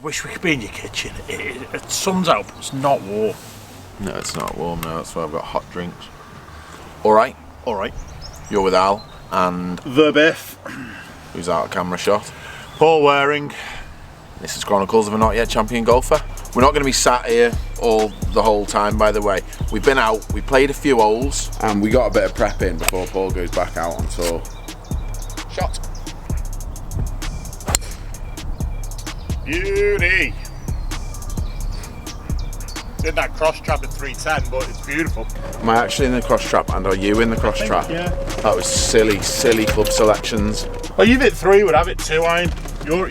wish we could be in your kitchen. The sun's out, but it's not warm. No, it's not warm now. That's why I've got hot drinks. All right. All right. You're with Al and the Biff, who's out of camera shot. Paul Waring. This is Chronicles of a Not Yet Champion Golfer. We're not going to be sat here the whole time, by the way. We've been out, we played a few holes, and we got a bit of prep in before Paul goes back out on tour. Shot. Beauty. Did that cross trap at 310, but it's beautiful. Am I actually in the cross trap, and are you in the cross trap? Yeah. That was silly club selections. Well, you've hit 3, would have it 2, Iron. Your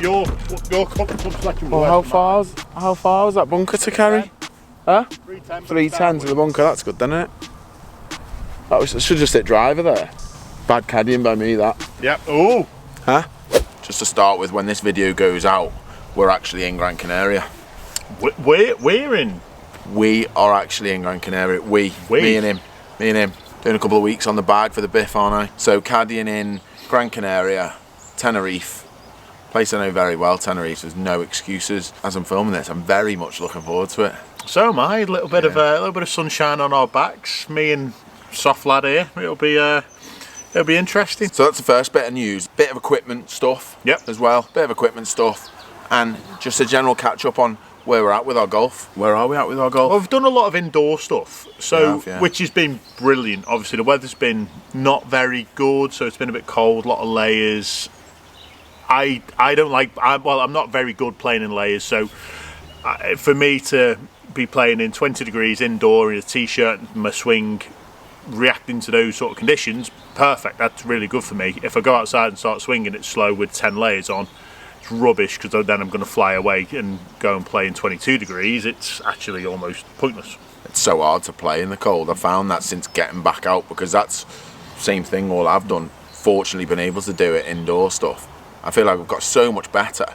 club selection. Well, how far was that bunker to carry? 10. Huh? 310. 310 to the bunker. That's good, isn't it? I should just hit driver there. Bad caddying by me, that. Yep. Oh. Huh? Just to start with, when this video goes out, we're actually in Gran Canaria. We're in. We are actually in Gran Canaria. Me and him, doing a couple of weeks on the bag for the Biff, aren't I? So caddying in Gran Canaria, Tenerife. Place I know very well, Tenerife. There's no excuses. As I'm filming this, I'm very much looking forward to it. So am I. A little bit of sunshine on our backs. Me and soft lad here. It'll be interesting. So that's the first bit of news. Bit of equipment stuff. Yep. As well. Bit of equipment stuff, and just a general catch up on where we're at with our golf. Where are we at with our golf? Well, we've done a lot of indoor stuff, so yeah. Which has been brilliant. Obviously, the weather's been not very good, so it's been a bit cold. A lot of layers. I don't like. I'm not very good playing in layers, so for me to be playing in 20 degrees indoor in a t-shirt and my swing, reacting to those sort of conditions, perfect. That's really good for me. If I go outside and start swinging it slow with 10 layers on, it's rubbish, because then I'm going to fly away and go and play in 22 degrees. It's actually almost pointless. It's so hard to play in the cold. I found that since getting back out, because that's the same thing all I've done. Fortunately, been able to do it indoor stuff. I feel like I've got so much better.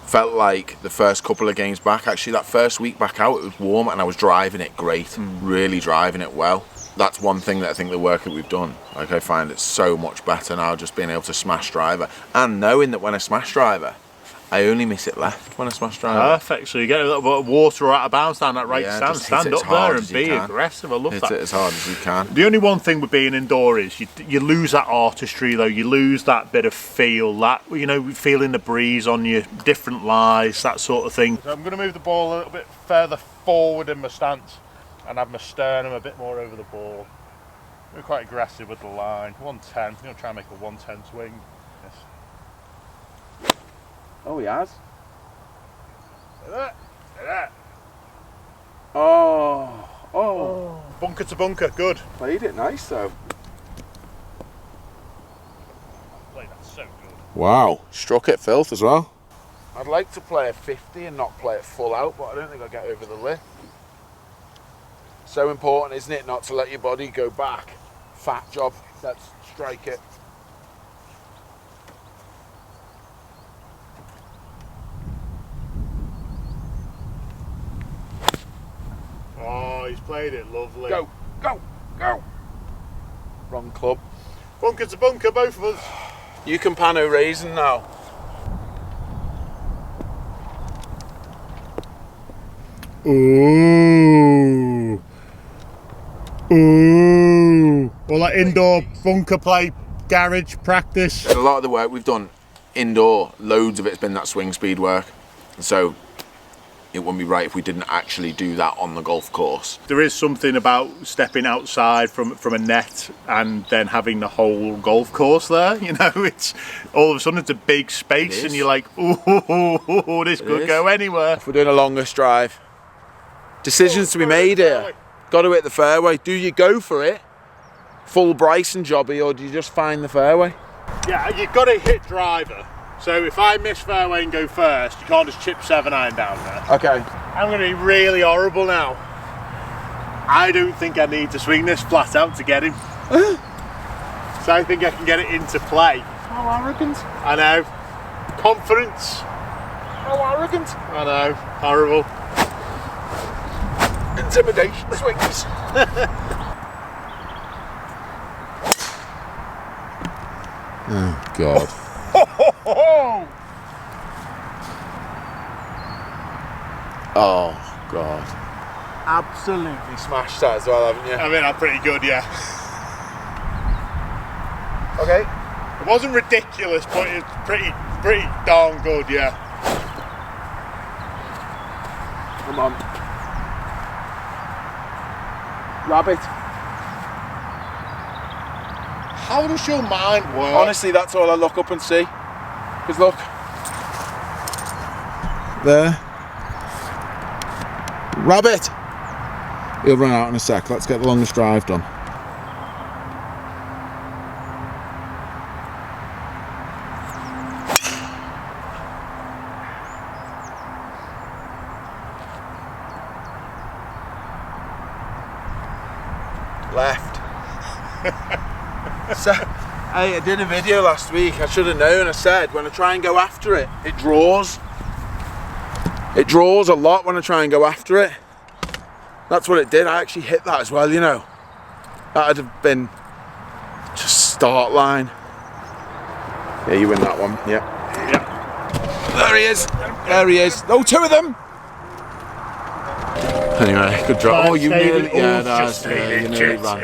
Felt like the first couple of games back, actually that first week back out, it was warm and I was driving it great, really driving it well. That's one thing that I think the work that we've done, like I find it's so much better now, just being able to smash driver, and knowing that when I smash driver, I only miss it left when I smash driver. Perfect. So you get a little bit of water out of bounds down that right stand. Stand up there and be aggressive. I love that. Hit it as hard as you can. The only one thing with being indoor is you lose that artistry, though. You lose that bit of feel, that, you know, feeling the breeze on you, different lies, that sort of thing. So I'm going to move the ball a little bit further forward in my stance and have my sternum a bit more over the ball. We're quite aggressive with the line. 110. I'm going to try and make a 110 swing. Yes. Oh, he has. Like that. Oh. Bunker to bunker, good. Played it nice though. Played that so good. Wow, struck it filth as well. I'd like to play a 50 and not play it full out, but I don't think I'll get over the lip. So important, isn't it, not to let your body go back. Fat job, let's strike it. Oh, he's played it lovely. Go. Wrong club. Bunker to bunker, both of us. You can pano raisin now. Ooh. Well, like indoor bunker play, garage practice. A lot of the work we've done indoor, loads of it's been that swing speed work. So it wouldn't be right if we didn't actually do that on the golf course. There is something about stepping outside from a net and then having the whole golf course there. You know, it's all of a sudden it's a big space and you're like, ooh, this could go anywhere. If we're doing a longest drive, decisions to be made here. Got to hit the fairway. Do you go for it, full Bryson jobby, or do you just find the fairway? Yeah, you've got to hit driver. So if I miss fairway and go first, you can't just chip 7-iron down there. Okay. I'm going to be really horrible now. I don't think I need to swing this flat out to get him. So I think I can get it into play. How arrogant. I know. Confidence. How arrogant. I know. Horrible. Intimidation swings. Oh, God. Oh, God. Absolutely smashed that as well, haven't you? I mean, I'm pretty good, yeah. Okay. It wasn't ridiculous, but it's pretty darn good, yeah. Come on. Rabbit. How does your mind work? Honestly, that's all I look up and see. Because look. There. Rabbit. He'll run out in a sec. Let's get the longest drive done. Left. So, hey, I did a video last week. I should have known. I said when I try and go after it, it draws. It draws a lot when I try and go after it. That's what it did. I actually hit that as well, you know. That would have been just start line. Yeah, you win that one. Yeah. There he is. There he is. Oh, two of them. Anyway, good drop. Oh, you nearly, you nearly ran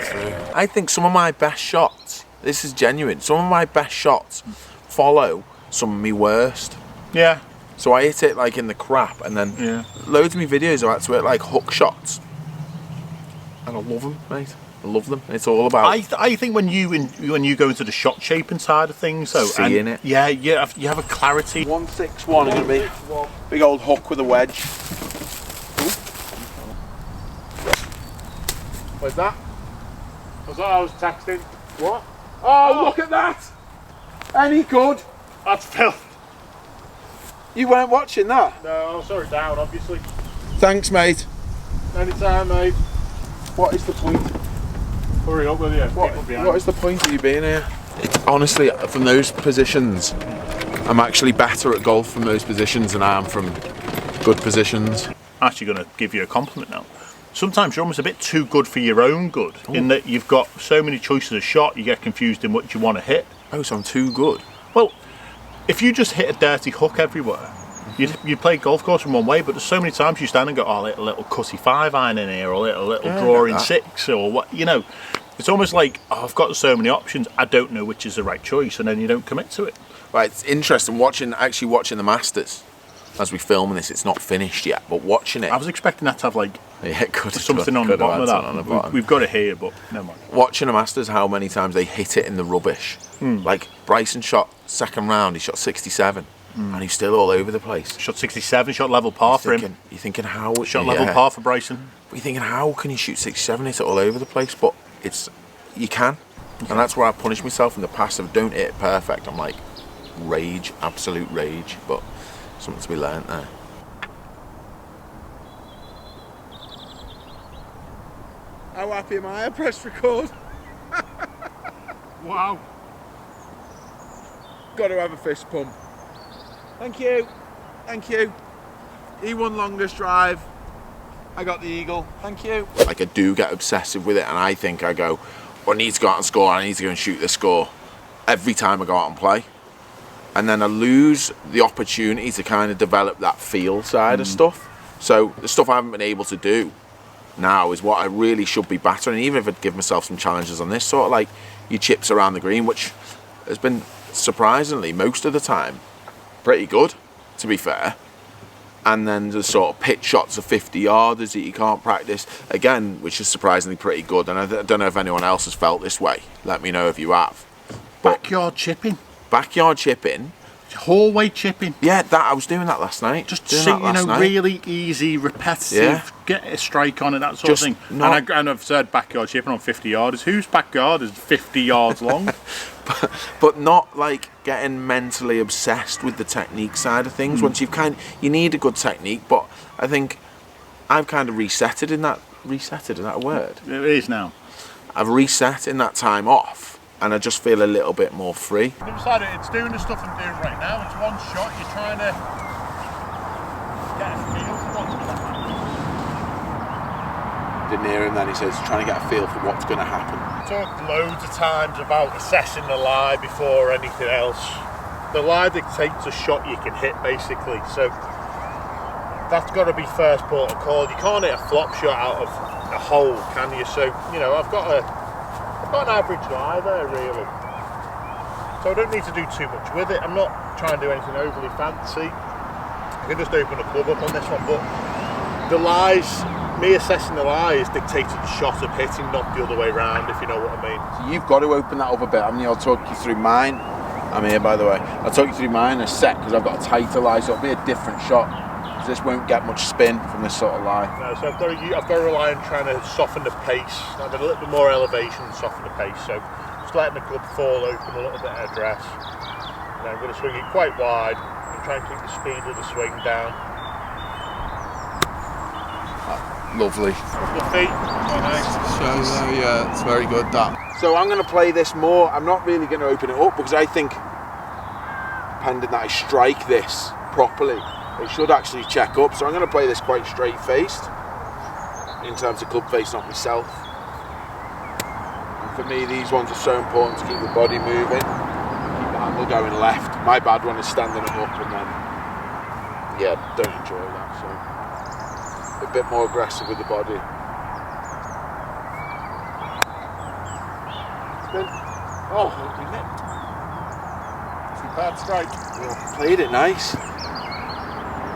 through. I think some of my best shots, this is genuine, some of my best shots follow some of my worst. Yeah. So I hit it like in the crap, and then loads of my videos are actually like hook shots. And I love them, mate. I love them. It's all about. I think when you go into the shot shaping side of things, so seeing it. Yeah, you have a clarity. 161 is gonna be big old hook with a wedge. Where's that? I thought I was texting. What? Oh, look at that! Any good? That's filth. You weren't watching that? No, I saw it down, obviously. Thanks, mate. Anytime, mate. What is the point? Hurry up with you. What is the point of you being here? Honestly, from those positions, I'm actually better at golf from those positions than I am from good positions. I'm actually going to give you a compliment now. Sometimes you're almost a bit too good for your own good, in that you've got so many choices of shot, you get confused in what you want to hit. Oh, so I'm too good? Well, if you just hit a dirty hook everywhere, you'd play golf course in one way, but there's so many times you stand and go, oh, a little cutty 5-iron in here, or a little drawing 6, or what, you know. It's almost like, oh, I've got so many options, I don't know which is the right choice, and then you don't commit to it. Right, it's interesting actually watching the Masters. As we film this, it's not finished yet, but watching it. I was expecting that to have like something on the bottom of that. We've got it here, but never mind. Watching the Masters, how many times they hit it in the rubbish. Like Bryson shot second round, he shot 67, and he's still all over the place. Shot 67, shot level par for him. You're thinking how? Shot level par for Bryson. But you're thinking how can you shoot 67, hit it all over the place? But you can, and that's where I punished myself in the past. If I don't hit it perfect, I'm like rage, absolute rage. But something to be learnt there. How happy am I? I pressed record. Wow. Got to have a fist pump. Thank you. Thank you. He won longest drive. I got the eagle. Thank you. Like I do get obsessive with it, and I think I go, well, I need to go out and score. I need to go and shoot this score every time I go out and play. And then I lose the opportunity to kind of develop that feel side of stuff. So the stuff I haven't been able to do now is what I really should be better. And even if I'd give myself some challenges on this, sort of like your chips around the green, which has been surprisingly most of the time pretty good, to be fair. And then the sort of pitch shots of 50 yarders that you can't practice again, which is surprisingly pretty good. And I don't know if anyone else has felt this way. Let me know if you have. But backyard chipping. Backyard chipping. Hallway chipping. Yeah, I was doing that last night. Just really easy, repetitive, get a strike on it, that sort of thing. And I've said backyard chipping on 50 yarders. Whose backyard is 50 yards long? but not like getting mentally obsessed with the technique side of things. Once you need a good technique, but I think I've kind of resetted in that a word? It is now. I've reset in that time off. And I just feel a little bit more free. I've decided it's doing the stuff I'm doing right now. It's one shot. You're trying to get a feel for what's going to happen. Didn't hear him then. He says trying to get a feel for what's going to happen. Talked loads of times about assessing the lie before anything else. The lie dictates a shot you can hit, basically. So that's got to be first port of call. You can't hit a flop shot out of a hole, can you? So, you know, I've got an average lie there, really. So I don't need to do too much with it. I'm not trying to do anything overly fancy. I can just open a club up on this one, but the lies, me assessing the lies dictated the shot of hitting, not the other way round, if you know what I mean. So you've got to open that up a bit. I mean, I'll talk you through mine. I'm here, by the way. I'll talk you through mine in a sec because I've got a tighter lie, so it'll be a different shot. This won't get much spin from this sort of lie. No, so I've got to rely on trying to soften the pace. I've got a little bit more elevation and soften the pace. So just letting the club fall open, a little bit of address. And I'm going to swing it quite wide and try and keep the speed of the swing down. Lovely. The feet, quite nice. So yeah, it's very good that. So I'm going to play this more. I'm not really going to open it up because I think, pending that I strike this properly, it should actually check up. So I'm going to play this quite straight faced in terms of club face, not myself. And for me, these ones are so important to keep the body moving, keep the handle going left. My bad one is standing it up and then, yeah, don't enjoy that. So a bit more aggressive with the body. Spin. Oh, superb strike. Yeah, played it nice.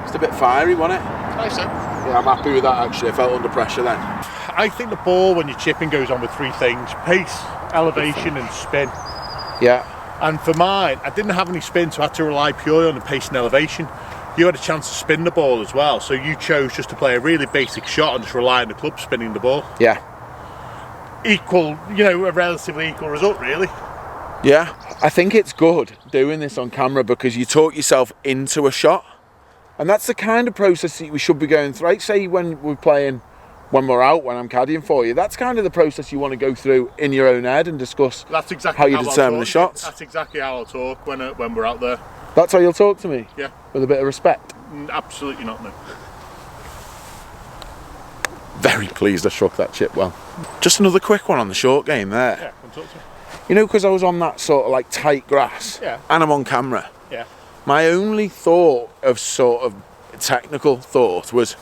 Just a bit fiery, wasn't it? Nice, sir. Yeah, I'm happy with that actually. I felt under pressure then. I think the ball, when you're chipping, goes on with three things: pace, elevation, and spin. Yeah. And for mine, I didn't have any spin, so I had to rely purely on the pace and elevation. You had a chance to spin the ball as well, so you chose just to play a really basic shot and just rely on the club spinning the ball. Yeah. Equal, you know, a relatively equal result, really. Yeah. I think it's good doing this on camera because you talk yourself into a shot. And that's the kind of process that we should be going through. Right? Say when we're playing, when we're out, when I'm caddying for you, that's kind of the process you want to go through in your own head and discuss that's exactly how you determine the shots. That's exactly how I'll talk when we're out there. That's how you'll talk to me? Yeah. With a bit of respect? Absolutely not, no. Very pleased I struck that chip well. Just another quick one on the short game there. Yeah, come talk to me. You know, because I was on that sort of like tight grass, yeah, and I'm on camera. Yeah. My only thought of sort of technical thought was,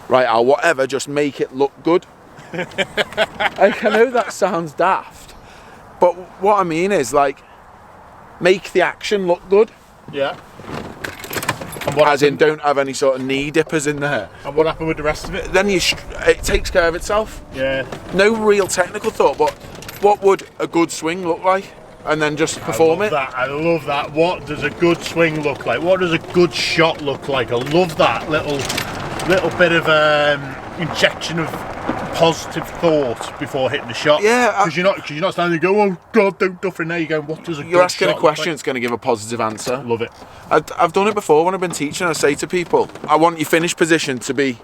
right, I'll whatever, just make it look good. Like, I know that sounds daft, but what I mean is like, make the action look good. Yeah. As in, don't have any sort of knee dippers in there. And what happened with the rest of it? Then it takes care of itself. Yeah. No real technical thought, but what would a good swing look like? And then just perform it. I love that. What does a good swing look like? What does a good shot look like? I love that little bit of injection of positive thought before hitting the shot. Yeah, because you're not standing there and go, oh God, don't duff in there. You go, what does a good shot look like? You're asking a question that's going to give a positive answer. Love it. I've done it before when I've been teaching. I say to people, I want your finish position to be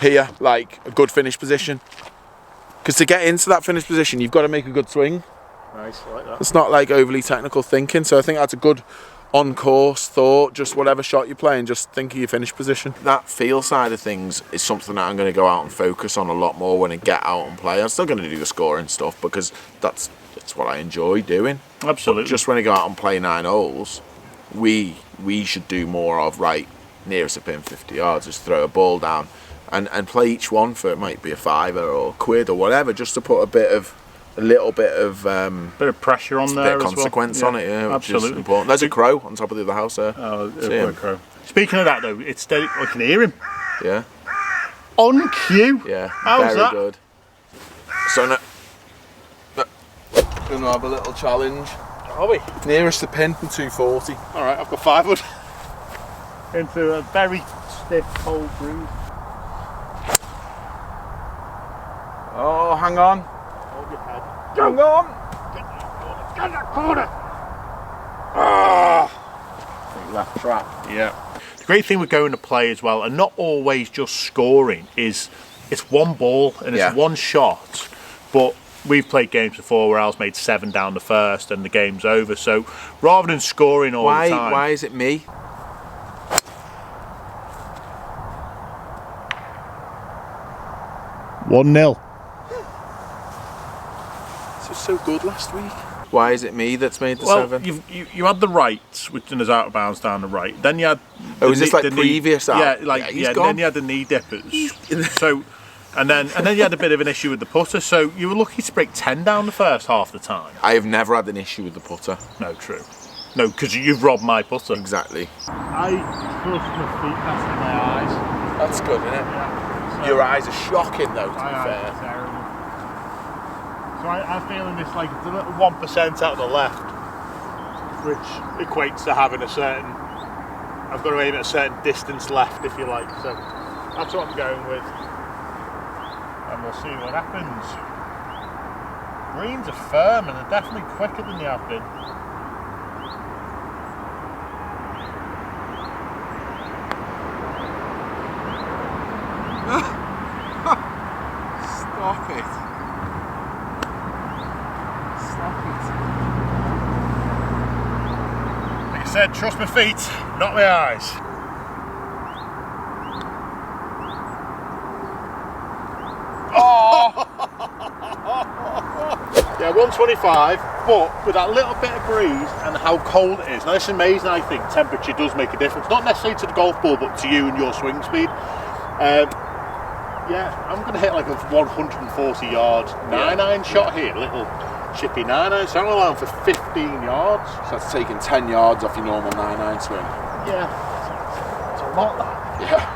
here, like a good finish position. Because to get into that finish position, you've got to make a good swing. Nice, I like that. It's not like overly technical thinking, so I think that's a good on-course thought. Just whatever shot you're playing, just think of your finish position. That feel side of things is something that I'm going to go out and focus on a lot more when I get out and play. I'm still going to do the scoring stuff because that's what I enjoy doing. Absolutely. But just when I go out and play 9 holes, we should do more of, right, nearest a pin 50 yards, just throw a ball down and play each one for, it might be a £5 or £1 or whatever, just to put a little bit of pressure on there, bit of consequence on it, yeah, which absolutely is important. There's a crow on top of the other house there. Oh, a crow. Speaking of that though, it's steady. I can hear him. Yeah. On cue. Yeah. How's very that? Good. So now, gonna have a little challenge. Are we? Nearest the pin, 240. All right, I've got 500 into a very stiff cold breeze. Oh, hang on. Hold your head. Hang on. Get that corner. Left trap. Yeah. The great thing with going to play as well, and not always just scoring, is it's one ball and it's one shot. But we've played games before where Al's made 7 down the first and the game's over. So rather than scoring all the time. Why is it me? One 0. This was so good last week. Why is it me that's made the 7? You had the right, which is out of bounds down the right. Then you had Oh, is this like previous? Yeah, like he's yeah. gone. Then you had the knee dippers. So, and then you had a bit of an issue with the putter. So you were lucky to break 10 down the first half of the time. I have never had an issue with the putter. No, true. No, because you've robbed my putter. Exactly. I trust my feet better than my eyes. That's good, isn't it? Yeah. So Your eyes are shocking, though. To my be eyes fair. are terrible. So I'm feeling this like it's a little 1% out of the left, which equates to having a certain. I've got to aim at a certain distance left, if you like. So that's what I'm going with, and we'll see what happens. Greens are firm and they're definitely quicker than they have been. Stop it. Stop it. Like I said, trust my feet, not my eyes. Oh! Yeah, 125, but with that little bit of breeze and how cold it is. Now it's amazing, I think, temperature does make a difference. Not necessarily to the golf ball, but to you and your swing speed. Yeah, I'm going to hit like a 140 yard 9-iron shot here, little chippy 9-iron, so I'm allowing for 15 yards. So that's taking 10 yards off your normal 9-iron swing. Yeah, it's a lot that. Yeah.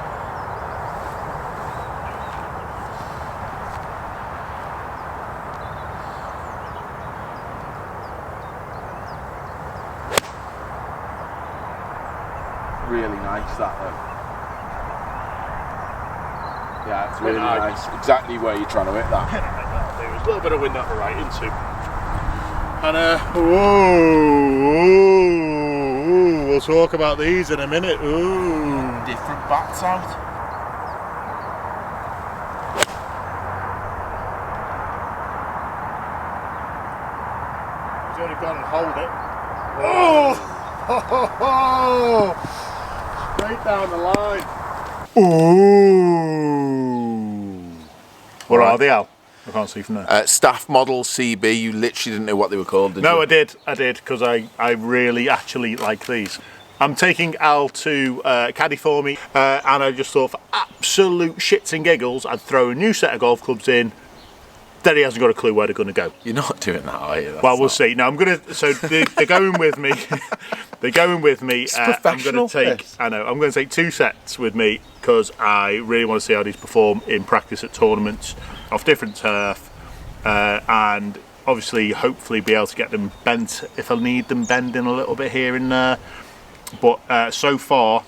Really nice that though. Yeah, it's really nice. Exactly where you're trying to hit that. There's a little bit of wind out the right into. And we'll talk about these in a minute. Different bats out. He's only gone and hold it. Straight down the line. Ooh. What are they, Al? I can't see from there. Staff model CB. You literally didn't know what they were called, did you? No, I did, because I really actually like these. I'm taking Al to caddy for me, and I just thought for absolute shits and giggles, I'd throw a new set of golf clubs in. Then he hasn't got a clue where they're going to go. You're not doing that, are you? Well, we'll see. No, I'm going to. So they're going with me. They're going with me. It's professional. I'm going to take. I know. I'm going to take 2 sets with me because I really want to see how these perform in practice at tournaments off different turf, and obviously, hopefully, be able to get them bent if I need them bending a little bit here and there. But so far,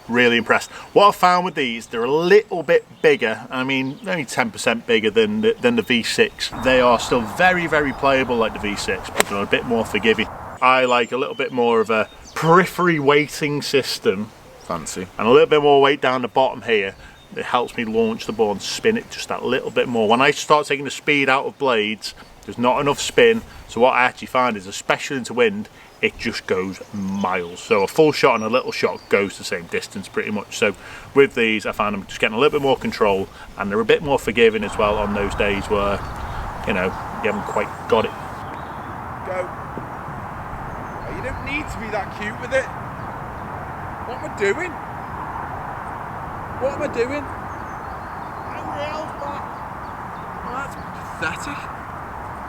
really impressed. What I found with these, they're a little bit bigger. I mean, only 10% bigger than the V6. They are still very, very playable like the V6, but they're a bit more forgiving. I like a little bit more of a periphery weighting system. Fancy. And a little bit more weight down the bottom here. It helps me launch the ball and spin it just that little bit more. When I start taking the speed out of blades, there's not enough spin. So what I actually find is, especially into wind, it just goes miles. So a full shot and a little shot goes the same distance pretty much. So with these, I find I'm just getting a little bit more control, and they're a bit more forgiving as well on those days where, you know, you haven't quite got it. Go. Oh, you don't need to be that cute with it. What am I doing? What am I doing? And rails back. Oh, that's pathetic.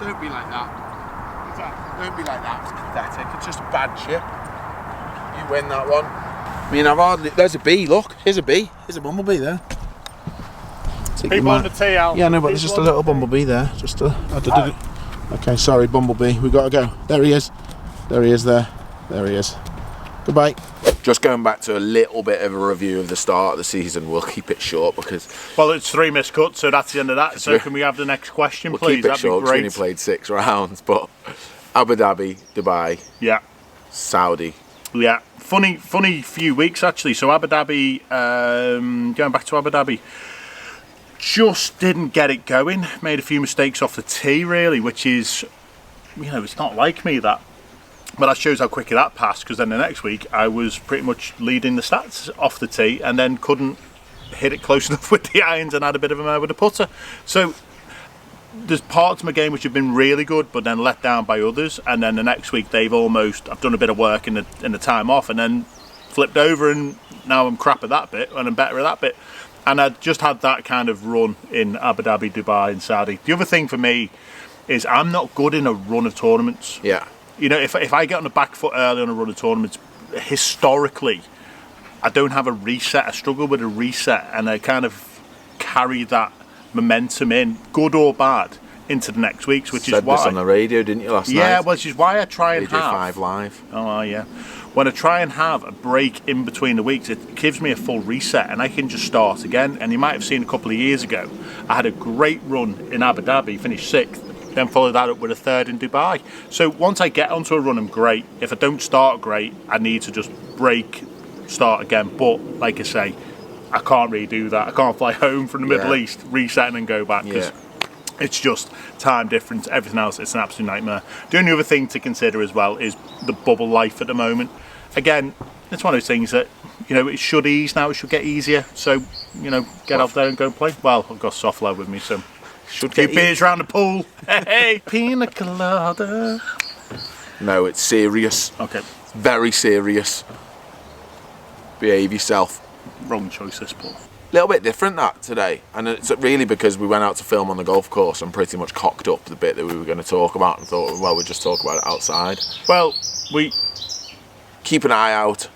Don't be like that. Don't be like that. It's pathetic. It's just a bad chip. You win that one. I mean, I've hardly. There's a bee. Look, here's a bee. Here's a bumblebee there. People on the tee, Al. Yeah, no, but there's just a little bumblebee there. Just a. Okay, sorry, bumblebee. We got to go. There he is. There he is. There he is. Goodbye. Just going back to a little bit of a review of the start of the season. We'll keep it short because. Well, it's 3 missed cuts, so that's the end of that. So can we have the next question, We'll please? keep it That'd short. be We great. only played 6 rounds, but Abu Dhabi, Dubai, Yeah. Saudi. Yeah, funny few weeks actually. So Abu Dhabi, going back to Abu Dhabi, just didn't get it going. Made a few mistakes off the tee really, which is, you know, it's not like me that. But that shows how quickly that passed, because then the next week I was pretty much leading the stats off the tee and then couldn't hit it close enough with the irons and had a bit of a mare with the putter. So there's parts of my game which have been really good but then let down by others, and then the next week I've done a bit of work in the time off, and then flipped over, and now I'm crap at that bit and I'm better at that bit. And I just had that kind of run in Abu Dhabi, Dubai and Saudi. The other thing for me is I'm not good in a run of tournaments. Yeah. You know, if I get on the back foot early on a run of tournaments, historically, I don't have a reset. I struggle with a reset, and I kind of carry that momentum in, good or bad, into the next weeks, which Said is why. this on the radio, didn't you, last night? Yeah, which is why I try and have. 5 Live. Oh, yeah. When I try and have a break in between the weeks, it gives me a full reset and I can just start again. And you might have seen a couple of years ago, I had a great run in Abu Dhabi, finished 6th, then followed that up with a 3rd in Dubai. So once I get onto a run, I'm great. If I don't start great, I need to just break, start again. But like I say, I can't really do that. I can't fly home from the Middle East, reset and then go back, because it's just time difference, everything else. It's an absolute nightmare. The only other thing to consider as well is the bubble life at the moment. Again, it's one of those things that, you know, it should ease now, it should get easier. So, you know, get out there and go and play. Well, I've got soft low with me, so should get beers around the pool. Hey, pina colada. No, it's serious. Okay. Very serious. Behave yourself. Wrong choice, this, Paul. Little bit different that today, and it's really because we went out to film on the golf course and pretty much cocked up the bit that we were going to talk about and thought, well, we'll just talk about it outside. Well, we keep an eye out.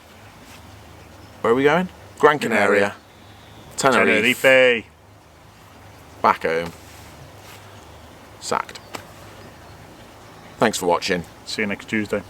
Where are we going? Gran Canaria, Tenerife, back home, sacked. Thanks for watching. See you next Tuesday.